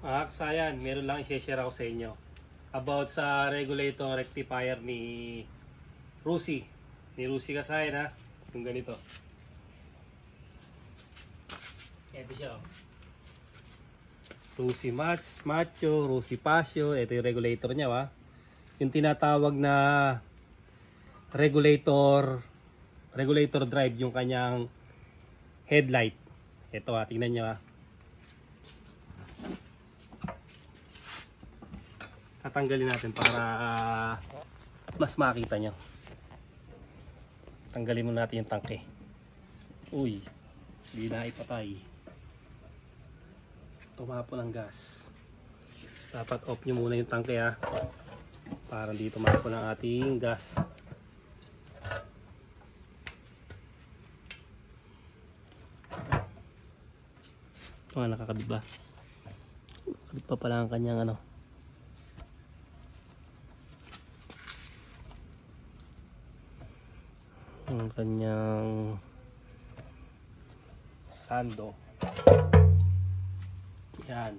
Sayan, meron lang i-share ako sa inyo about sa regulator rectifier ni Rusi. Ni Rusi Kasayan ha. Yung ganito. Ito siya oh. Rusi Macho, Rusi Pasio. Ito yung regulator niya ha. Yung tinatawag na regulator drive yung kanyang headlight. Ito ha, tingnan nyo ha. Tatanggalin natin para mas makita nyo. Tanggalin muna natin yung tangke. Uy, hindi na ipatay. Tumapon ang gas. Dapat off nyo muna yung tangke ha. Para hindi tumapon ang ating gas. Nakakabit ba? Nakakabit pa pala ang kanyang ano. Ang kanyang sando. Yan.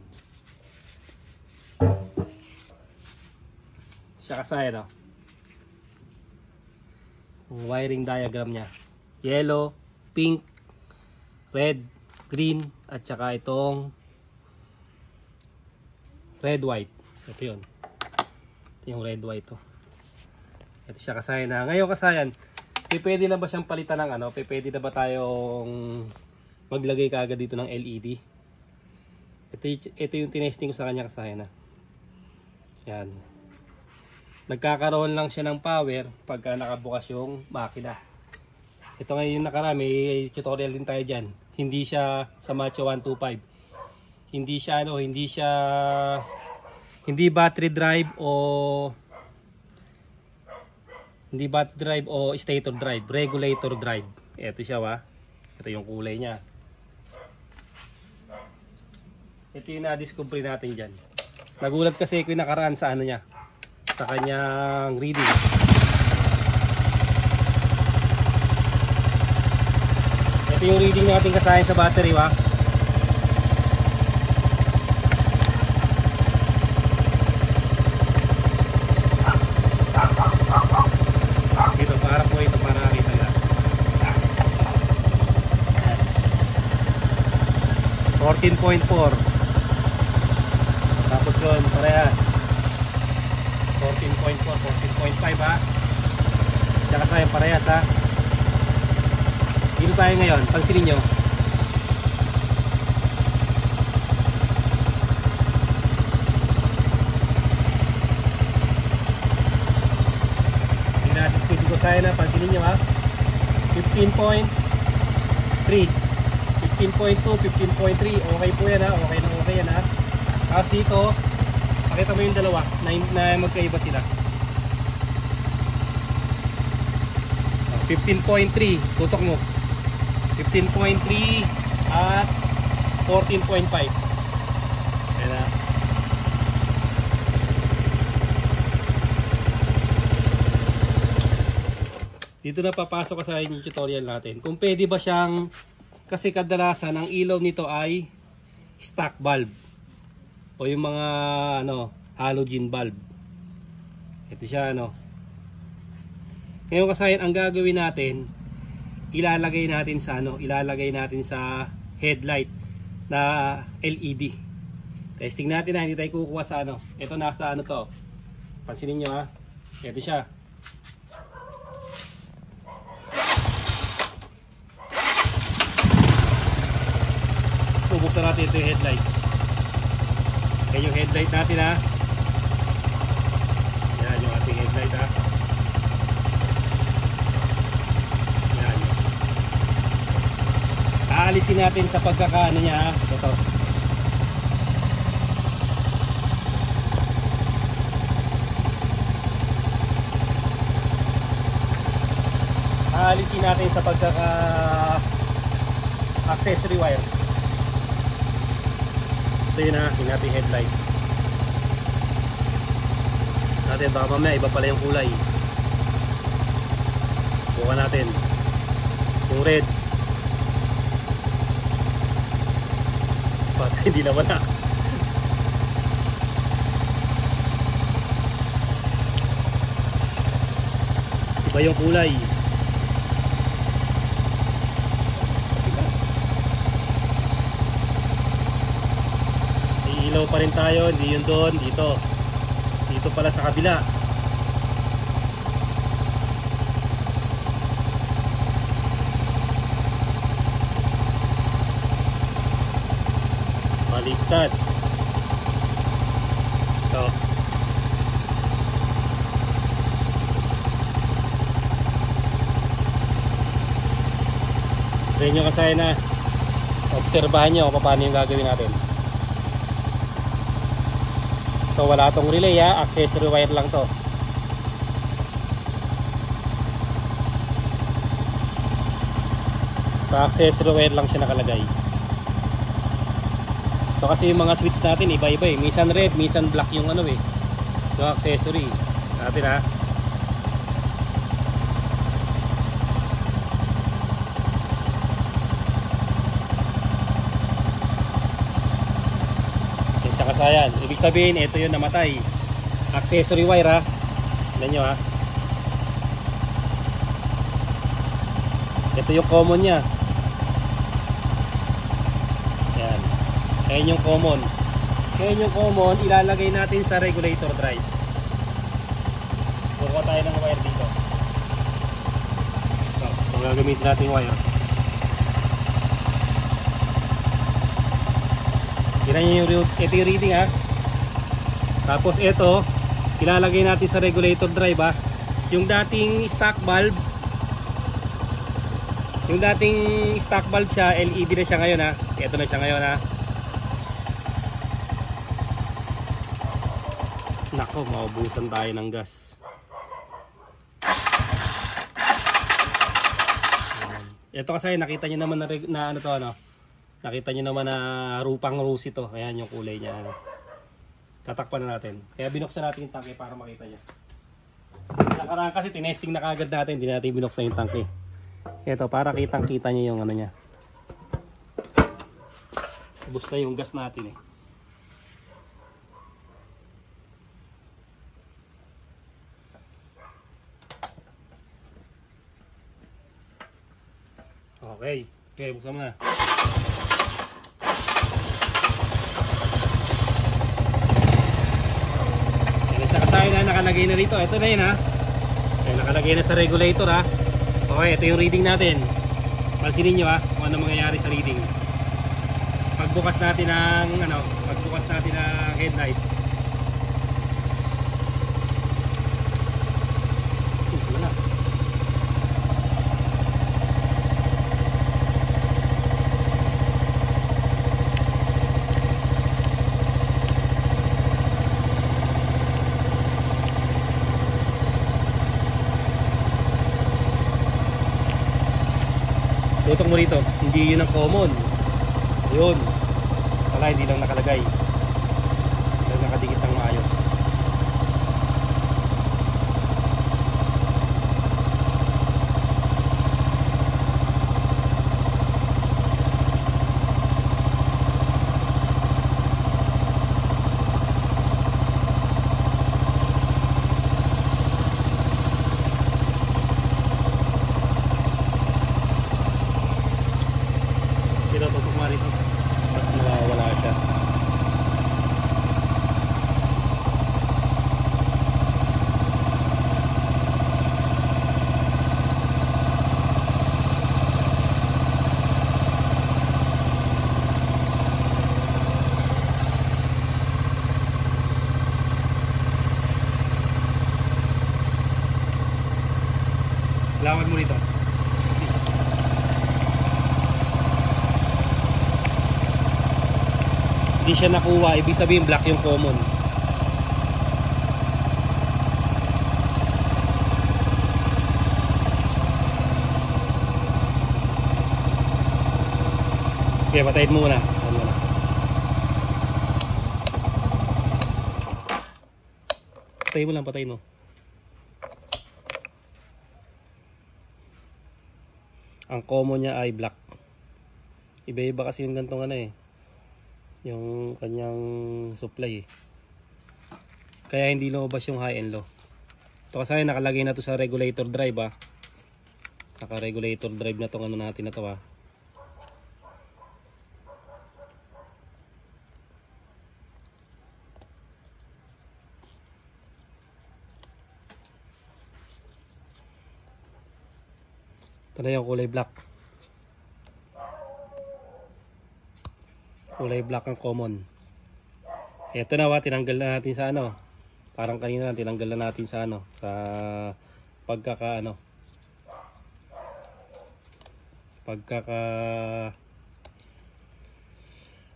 Siya Kasayan oh. Ang wiring diagram niya. Yellow, pink, red, green, at saka itong red white. Ito yun. Ito yung red white oh. Ito siya Kasayan na. Ngayon Kasayan, pwede na ba siyang palitan ng ano? Pwede na ba tayong maglagay kaagad dito ng LED? Ito yung tinesting ko sa kanya Kasayan na. Yan. Nagkakaroon lang siya ng power pagka nakabukas yung makina. Ito ngayon yung nakarami, may tutorial din tayo dyan. Hindi siya sa Macho 125. Hindi siya ano, hindi battery drive o stator drive, regulator drive. Ito siya wa. Ito yung kulay niya. Ito yung na-discover natin dyan. Nagulat kasi ko yung nakaraan sa ano niya, sa kanyang reading. Ito yung reading natin Kasayan sa battery wa. Ito para po ito para nakita nila. 14.4. Tapos yun parehas 14.4, 14.5 ha. Tsaka Kasayan parehas ha. Dito tayo ngayon, pansinin nyo. Ina-display ko sa na, pansinin nyo ha. 15.3, 15.2, 15.3, okay po yan ha. Okay na okay yan ha. Tapos dito, pakita mo yung dalawa na magkaiba sila. 15.3, tutok mo. 15.3 at 14.5. Ayan na. Dito na papasok sa yung tutorial natin. Kung pwede ba siyang, kasi kadalasan ang ilaw nito ay stock bulb o yung mga ano, halogen bulb. Ito siya ano. Ngayon Kasayan, ang gagawin natin, ilalagay natin sa ano, ilalagay natin sa headlight na LED. Testing natin na hindi tayo kukuha sa ano. Ito nasa ano to. Pansinin niyo ha. Ito siya. Bubuksan natin ito yung headlight. Yan yung headlight natin ha. Yan yung ating headlight ha. Aalisin natin sa pagkakaano niya. Ito. Aalisin natin sa pagkaka accessory wire. Ito yun ha, yung ating headlight. Natin baka mamaya iba pala yung kulay. Bukan natin yung red. Hindi na wala. Iba yung kulay. Iilaw pa rin tayo, hindi yun doon, dito. Dito pala sa kabila. Baliktad. Ito. Sa inyo kasaya na obserbahan nyo kung paano yung gagawin natin. Ito wala tong relay ha, accessory wire lang to. Sa accessory wire lang siya nakalagay. Ito kasi yung mga switch natin iba-iba eh. Minsan red, minsan black yung ano eh, yung accessory natin ha. Kasayan, ibig sabihin ito yung namatay, accessory wire ha. Tignan nyo ha, ito yung common nya. Yan, ayan yung common. Ayan yung common, ilalagay natin sa regulator drive. Kukuha tayo ng wire dito. So gagamitin natin yung wire. Tignan nyo ito yung reading ha. Tapos ito ilalagay natin sa regulator drive ha. Yung dating stock bulb, yung dating stock bulb siya, LED na siya ngayon ha. Ito na siya ngayon ha. Nako, maubusan tayo ng gas. Ito kasi nakita nyo naman na ano to ano. Nakita nyo naman na rupang rose ito. Ayan yung kulay niya. Tatakpan na natin. Kaya binuksan natin yung tangke para makita nyo. Nakaraan kasi tinesting na kagad natin. Hindi natin binuksan yung tangke. Ito para kitang kita nyo yung ano nya. Ubus na yung gas natin eh. Okay. Okay, buksan mo na. Na nakalagay na rito, ito na yun ha. Ayan, nakalagay na sa regulator ha. Okay, ito yung reading natin. Pansinin nyo ha kung ano mangyayari sa reading. Pagbukas natin ng headlight. Wala. Tutok mo rito, hindi yun ang common. Yun. Wala, hindi lang nakalagay. Hindi lang nakadikit ng maayos. Nawawala siya. Lawan mo rito. Hindi siya nakuha, ibig sabihin black yung common. Okay, patayin mo muna. Patayin mo lang, patayin mo. Ang common niya ay black. Iba-iba kasi yung gantong ano eh, yung kanyang supply eh. Kaya hindi lumabas yung high and low. Ito kasi nakalagay na to sa regulator drive ah. Naka-regulator drive na tong ano natin na to ah. Ito na yung kulay black. Kulay black ang common. Ito na tinanggal na natin sa ano. Parang kanina tinanggal na natin sa ano, sa pagkaka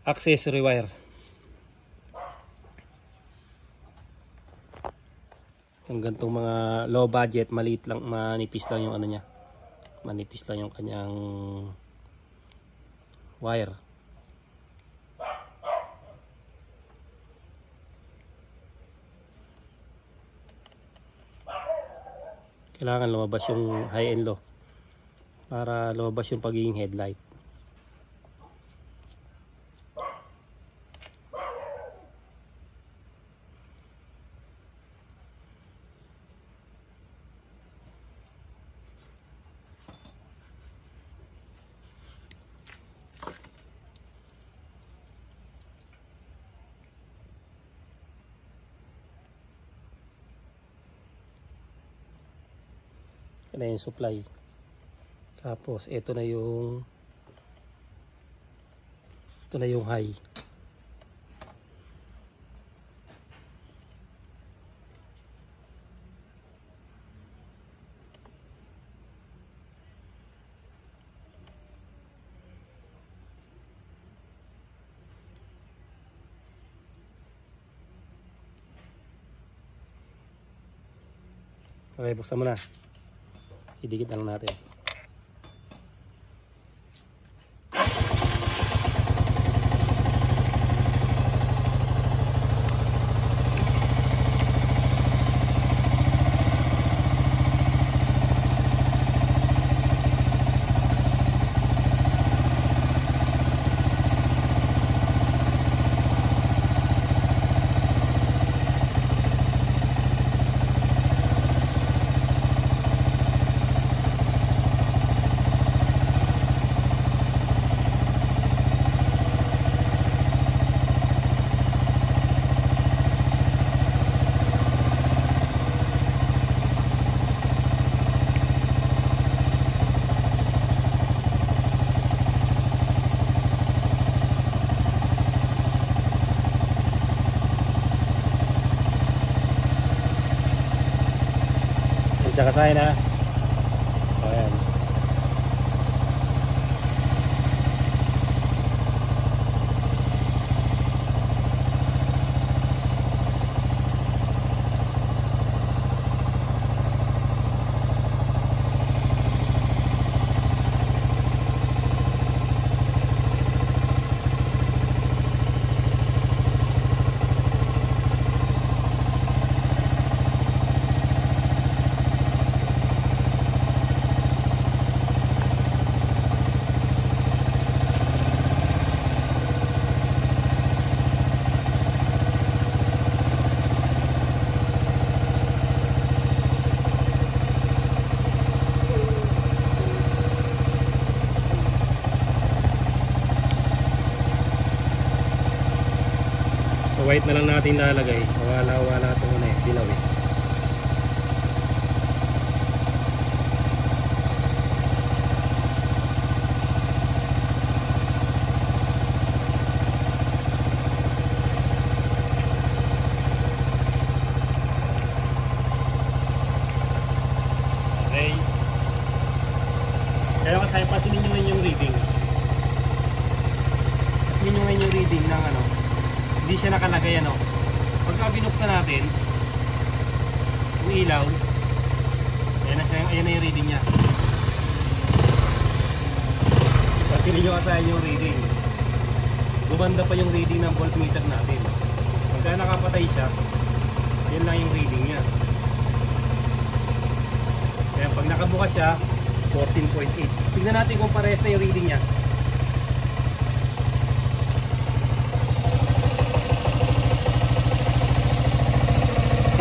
accessory wire. Ang gantong mga low budget, maliit lang, manipis lang yung ano niya. Manipis lang yung kanyang wire. Kailangan lumabas yung high and low para lumabas yung pagiging headlight. Ito na yung supply. Tapos ito na yung high. Okay, buksan mo na. Idikit lang natin. Tsaka tayo na. Ayan. White na lang natin lalagay. Wala ito muna dilaw eh. Okay. Kaya kasi pasilin nyo ngayon yung reading. Pasilin nyo ngayon yung reading ng ano. Hindi siya nakalagay ano. Pagka binuksan natin yung ilaw, ayan na yung reading niya. Kasi ninyo kasayan yung reading. Gumanda pa yung reading ng voltmeter natin. Pagka nakapatay siya, yan lang yung reading niya. Kaya pag nakabukas siya, 14.8. Tignan natin kung parehas na yung reading niya.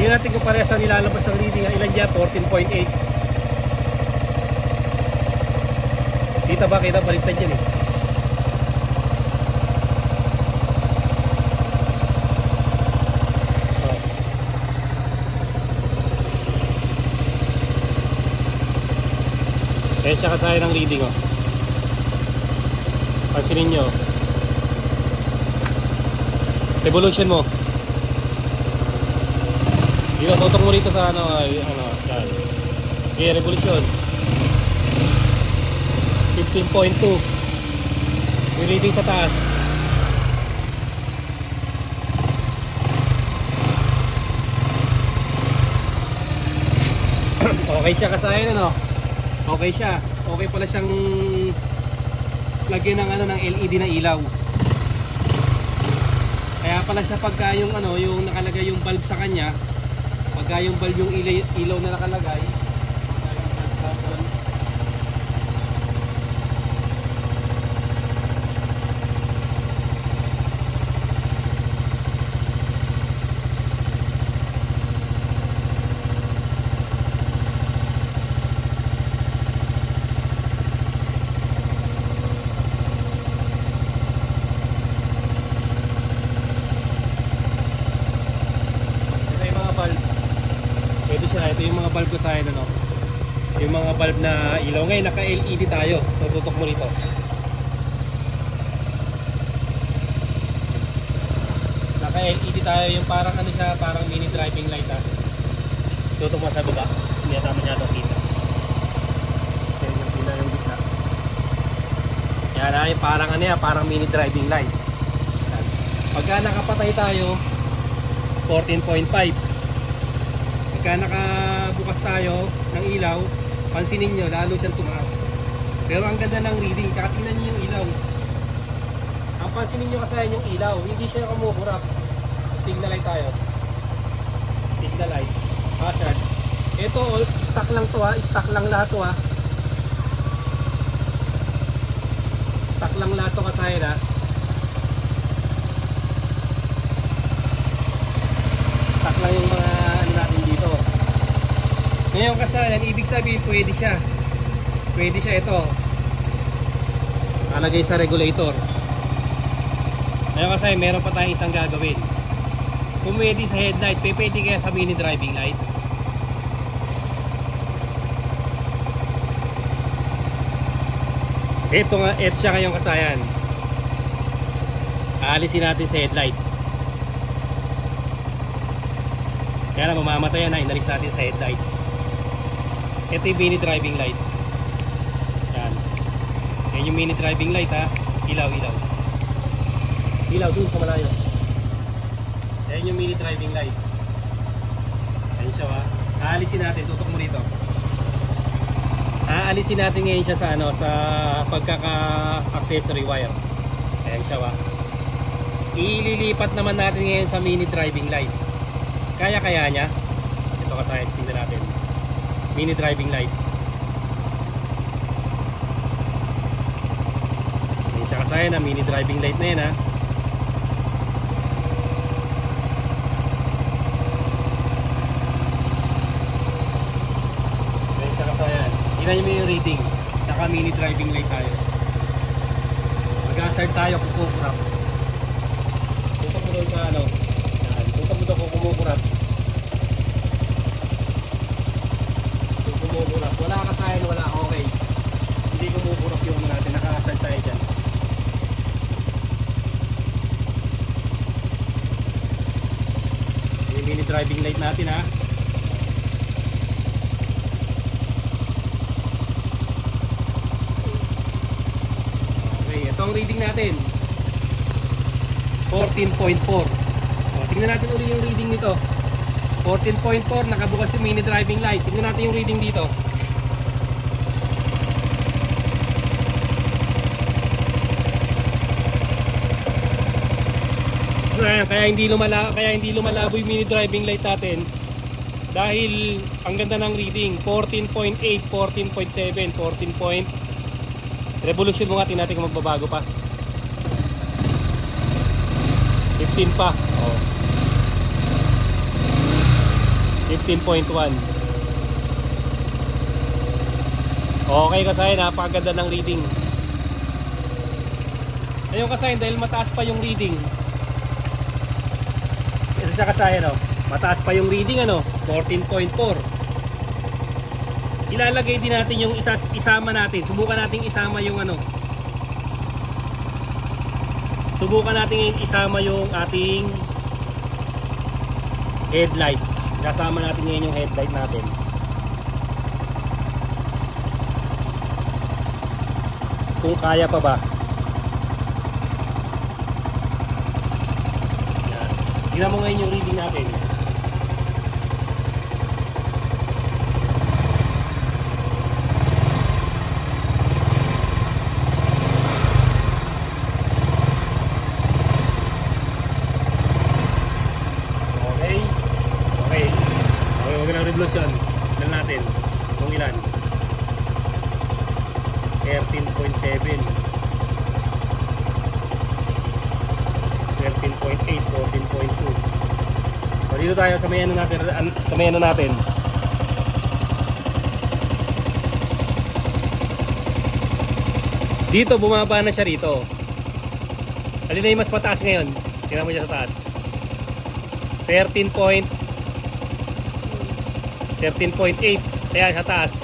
Tingnan natin kung parehas ang nilalabas ng reading. Ilan dyan? 14.8. Kita ba? Kita baliktad dyan eh. Kaya siya kasaya ng reading oh. Pansinin nyo. Revolution mo. Dito, tutok mo rito sa ano, yan. Okay, revolution. 15.2. Yung reading sa taas. Okay siya kasaya ano. Okay siya. Okay pala siyang lagyan ng ano ng LED na ilaw. Kaya pala siya pagka yung ano, yung nakalagay yung bulb sa kanya, pagka yung bulb yung ilaw na nakalagay, ito yung mga bulb ko sa akin ano. Yung mga bulb na ilaw ngayon naka LED tayo. Tututok mo rito. Naka LED tayo yung parang ano siya, parang mini driving light ah. Tututok mo sa baba. Hindi na tama masyadong kita. Kaya yung pila yung gitna. Yan ah, yung parang ano yan, parang mini driving light. Pagka nakapatay tayo 14.5. Pagka nakabukas tayo ng ilaw, pansinin nyo, lalo siyang tumaas. Pero ang ganda ng reading, kakatingnan nyo yung ilaw. Ang pansinin nyo kasi yung ilaw, hindi siya kumukurap. Signal light tayo. Signal light. Hazard. Ito, stock lang to ha. Stock lang lahat to ha. Stock lang lahat to kasi ha. Stock lang yung mga natin dito. Ngayon kasalan, ibig sabihin pwede siya. Pwede siya ito. Nalagay sa regulator. Ngayon kasi meron pa tayong isang gagawin. Kung pwede sa headlight, pwede kaya sa mini driving light. Ito nga, ito siya ngayong kasayan. Aalisin natin sa headlight. Kaya na mamamatay na, inalis natin sa headlight. Ito yung mini driving light. Yan. Yan yung mini driving light ha. Ilaw, ilaw. Ilaw dun sa malayo. Yan yung mini driving light. Yan siya ha. Aalisin natin, tutok mo rito. Aalisin natin ngayon siya sa ano, sa pagkaka-accessory wire. Yan siya ha. Ililipat naman natin ngayon sa mini driving light. Kaya niya. Ito kasaya, tingnan natin. Mini driving light. Yan siya kasaya na mini driving light na yan ha. Yan siya kasaya. Tingnan nyo yung reading. Naka mini driving light tayo. Mag-hazard tayo kung kukurap. Tutok mo doon sa ano. Tutok mo doon kung kumukurap. Kumukurap. Wala kasayan, wala. Okay. Hindi kumukurap yung natin. Naka-hazard tayo dyan. Yung mini driving light natin ha. Okay, ito ang reading natin. 14.4. Tingnan natin ulit yung reading nito. 14.4, nakabukas yung mini driving light. Tingnan natin yung reading dito. Kaya hindi lumalabo yung mini driving light natin. Dahil ang ganda ng reading, 14.8, 14.7, 14. Revolution mo nga, tingnan natin kung magbabago pa. 15 pa. Oh. 15.1. Okay kasayan, napakaganda ng reading. Ayun kasayan, dahil mataas pa yung reading. Ito siya kasayan, no? Mataas pa yung reading, ano? 14.4. Ilalagay din natin yung isama natin. Subukan natin isama yung ano. Subukan natin isama yung ating headlight. Kasama natin ngayon yung headlight natin. Kung kaya pa ba. Yan. Tingnan mo ngayon yung reading natin. Revolution lang natin kung ilan 13.7 13.8 14.2. So dito tayo sa may ano natin, dito bumaba na siya rito. Alin na yung mas mataas ngayon? Tingnan mo dyan sa taas 13.8. Ayan sa taas.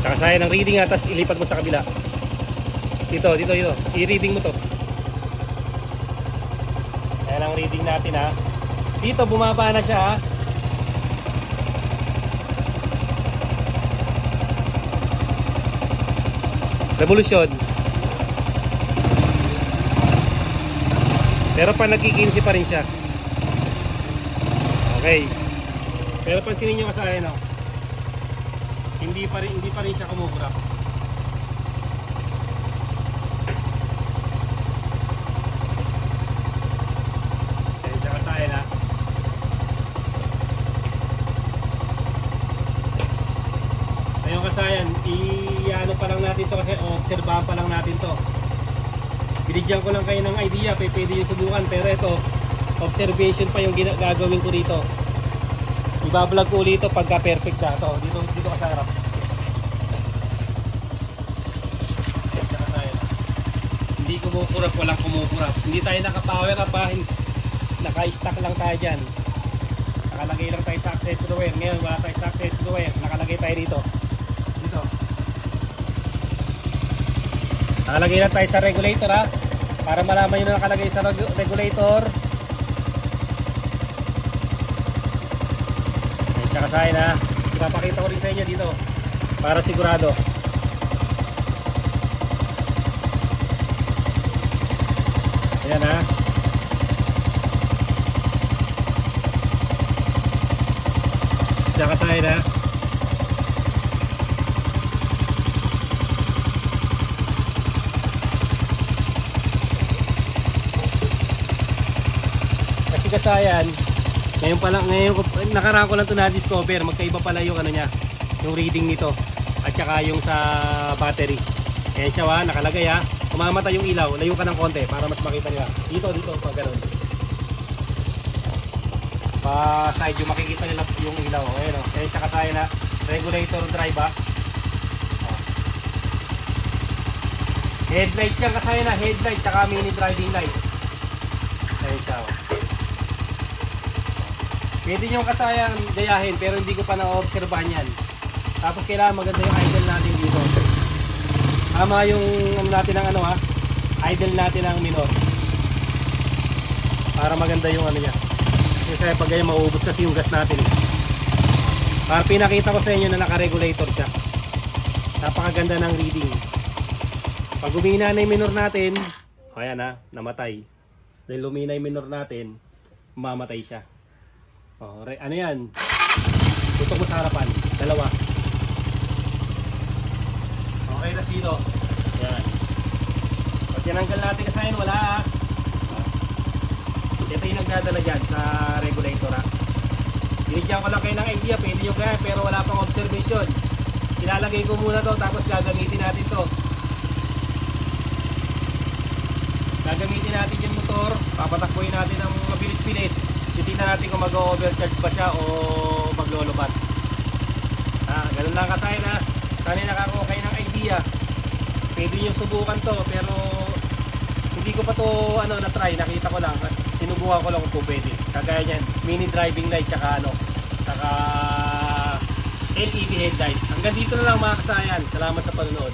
Kakasaya ng reading nga, tapos ilipat mo sa kabila. Dito. I-reading mo to. Ayan ang reading natin, ha. Dito bumaba na siya, ha. Revolution. Pero pa nagkikinsi pa rin siya. Okay. Pero pansinin nyo kasi no? Hindi pa rin siya kumukurap. Ayan siya kasayan, ha. Ayun kasayan, i-ano pa lang natin to kasi obserbahan pa lang natin to. Binigyan ko lang kayo ng idea, pwede yung subukan, pero ito observation pa yung gagawin ko dito. Ibablog ko ulit ito pagka perfect na ito. Dito ka sa harap. Hindi kumukurap, walang kumukurap. Hindi tayo naka-power up, ha. Naka-stack lang tayo dyan. Nakalagay lang tayo sa accessory wire. Ngayon wala tayo sa accessory wire. Nakalagay tayo dito. Nakalagay lang tayo sa regulator, ha. Para malaman nyo na nakalagay sa regulator. Ayan siya kasahin, ha. Ipapakita ko rin sa inyo dito para sigurado. Ayan, ha. Siya kasahin, ha. Kasayan, ngayon nakaraan ko lang ito na-discover, magkaiba pala yung ano niya, yung reading nito at saka yung sa battery. Ayan siya, ha, nakalagay, ha. Kumamatay yung ilaw, layo ka ng konti para mas makita nila. Dito pag gano'n. Pa side yung makikita nila yung ilaw. Ayan, o. Ayan siya kasayan, ha. Regulator drive, ha. Headlight siya kasayan, ha. Headlight saka mini driving light. Ayan siya, o. Pwede nyo kasayang gayahin pero hindi ko pa na-obserbahan yan. Tapos kailangan maganda yung idle natin dito. Tama yung ano natin ng ano, ha. Idle natin ng minor. Para maganda yung ano niya. Kasi pag ganyan mauubos kasi yung gas natin, eh. Para pinakita ko sa inyo na naka-regulator siya. Napakaganda ng reading. Pag umina na yung minor natin, ayan, ha, namatay. Dahil lumina yung minor natin, mamatay siya. Oh, ano yan? Tutok mo sa harapan. Dalawa. Okay, tas dito. Yan. Pag tinanggal natin kasi wala, ha. Ito yung nagdadala dyan sa regulator, ha. Binigyan ko lang kayo ng idea. Pwede nyo kaya pero wala pang observation. Ilalagay ko muna to tapos gagamitin natin to. Gagamitin natin yung motor, papatakbuhin natin ng mabilis-bilis. Titingnan natin kung mag-overcharge ba siya o maglolobat. Ganun lang kasayan ha. Sana nakakaroon kayo ng idea. Pwede nyo subukan to, pero hindi ko pa to na-try. Nakita ko lang. Sinubukan ko lang kung pwede. Kagaya nyan, mini driving light, tsaka saka LED headlight. Hanggang dito na lang mga kasayan. Salamat sa panonood.